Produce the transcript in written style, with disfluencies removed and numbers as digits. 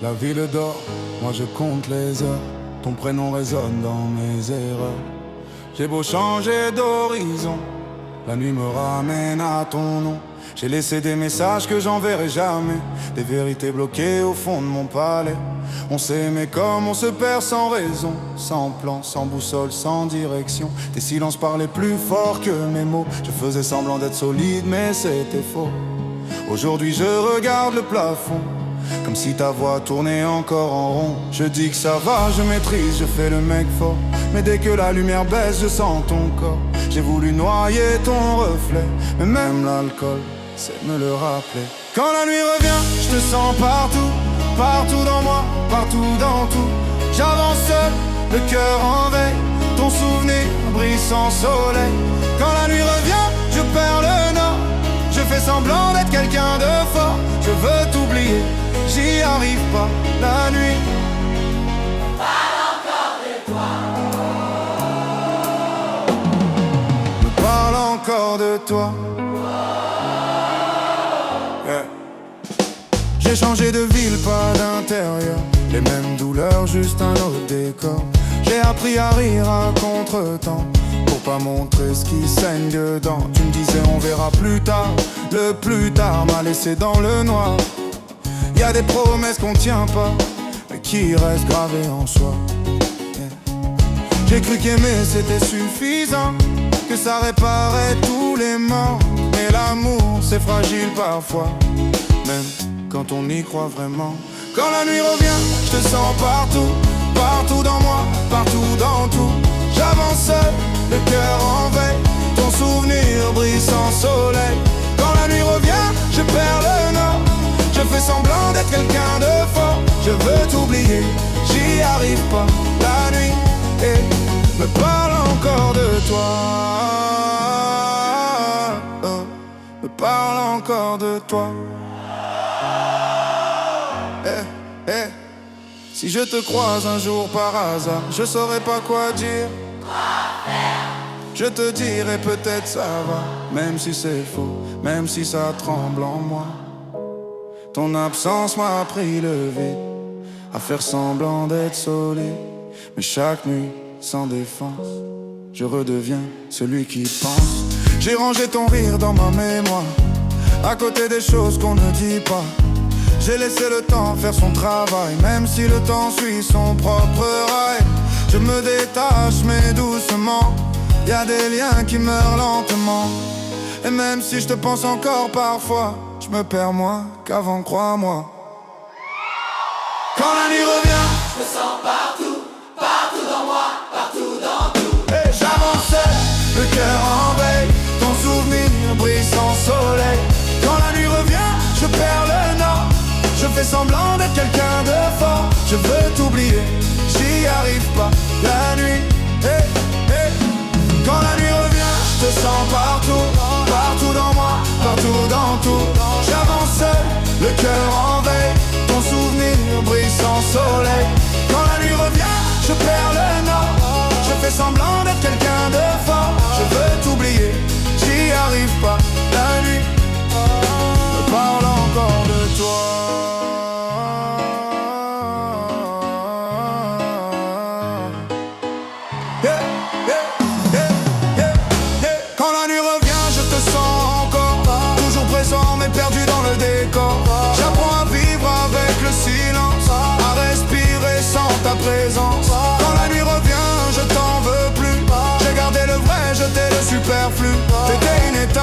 La ville dort, moi je compte les heures. Ton prénom résonne dans mes erreurs. J'ai beau changer d'horizon, la nuit me ramène à ton nom. J'ai laissé des messages que j'enverrai jamais, des vérités bloquées au fond de mon palais. On s'aimait comme on se perd sans raison, sans plan, sans boussole, sans direction. Tes silences parlaient plus fort que mes mots. Je faisais semblant d'être solide mais c'était faux. Aujourd'hui je regarde le plafond, comme si ta voix tournait encore en rond. Je dis que ça va, je maîtrise, je fais le mec fort. Mais dès que la lumière baisse, je sens ton corps. J'ai voulu noyer ton reflet, mais même l'alcool sait me le rappeler. Quand la nuit revient, je te sens partout, partout dans moi, partout dans tout. J'avance seul, le cœur en veille, ton souvenir brille sans soleil. Quand la nuit revient, je perds le nord. Je fais semblant d'être quelqu'un de fort. Je veux t'oublier, j'y arrive pas la nuit. Parle encore de toi. Me parle encore de toi. Yeah. J'ai changé de ville, pas d'intérieur. Les mêmes douleurs, juste un autre décor. J'ai appris à rire à contre-temps, pour pas montrer ce qui saigne dedans. Tu me disais on verra plus tard. Le plus tard m'a laissé dans le noir. Y'a des promesses qu'on tient pas, mais qui restent gravées en soi. Yeah. J'ai cru qu'aimer c'était suffisant, que ça réparait tous les morts. Mais l'amour c'est fragile parfois, même quand on y croit vraiment. Quand la nuit revient, je te sens partout, partout dans moi, partout dans tout. J'avance seul, le cœur en veille, ton souvenir brille sans soleil. Quand la nuit revient, je perds le nord. Je fais semblant d'être quelqu'un de fort. Je veux t'oublier, j'y arrive pas la nuit. Et me parle encore de toi. Me parle encore de toi. Si je te croise un jour par hasard, je saurais pas quoi dire. Je te dirai peut-être ça va, même si c'est faux, même si ça tremble en moi. Ton absence m'a appris le vide, à faire semblant d'être solide. Mais chaque nuit, sans défense, je redeviens celui qui pense. J'ai rangé ton rire dans ma mémoire, à côté des choses qu'on ne dit pas. J'ai laissé le temps faire son travail, même si le temps suit son propre rail. Je me détache mais doucement, y'a des liens qui meurent lentement. Et même si je te pense encore parfois, je me perds moins qu'avant, crois-moi. Quand la nuit revient, Je me sens partout, partout dans moi, partout dans tout. et j'avance seul, le cœur en veille, ton souvenir brille sans soleil. Quand la nuit revient, je perds le nord. Je fais semblant d'être quelqu'un de fort. Je veux t'oublier, j'y arrive pas la nuit. Quand la nuit revient, je te sens partout, partout dans moi, partout dans tout. J'avance seul, le cœur en veille, ton souvenir brille sans soleil. Quand la nuit revient, je perds le nord. Je fais semblant d'être quelqu'un de fort. Je veux t'oublier, j'y arrive pas la nuit. Me parle encore de toi. Quand la nuit revient, je te sens encore, toujours présent mais perdu dans le décor. J'apprends à vivre avec le silence, à respirer sans ta présence. Quand la nuit revient, je t'en veux plus. J'ai gardé le vrai, jeté le superflu. T'étais une étape